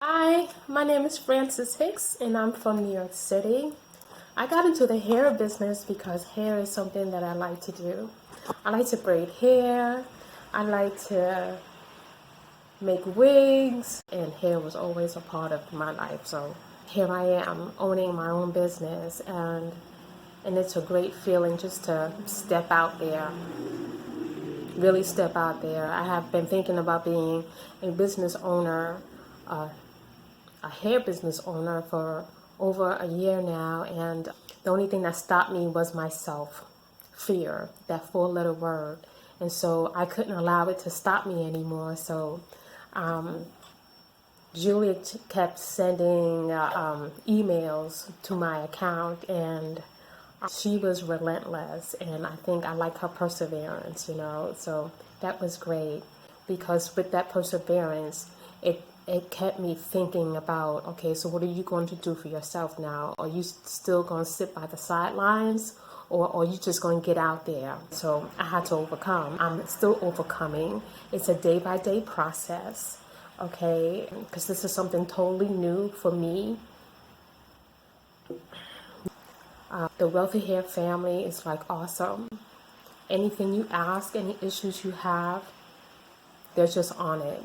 Hi, my name is Frances Hicks and I'm from New York City. I got into the hair business because hair is something that I like to do. I like to braid hair, I like to make wigs, and hair was always a part of my life. So here I am owning my own business, and it's a great feeling just to step out there, really step out there. I have been thinking about being a business owner, a hair business owner for over a year now, and the only thing that stopped me was myself, fear, that four-letter word. And so I couldn't allow it to stop me anymore. So Julia kept sending emails to my account, and she was relentless, and I think I like her perseverance. So that was great, because with that perseverance, it kept me thinking about, okay, so what are you going to do for yourself now? Are you still going to sit by the sidelines, or are you just going to get out there? So I had to overcome. I'm still overcoming. It's a day-by-day process, okay, because this is something totally new for me. The Wealthy Hair family is like awesome. Anything you ask, any issues you have, they're just on it.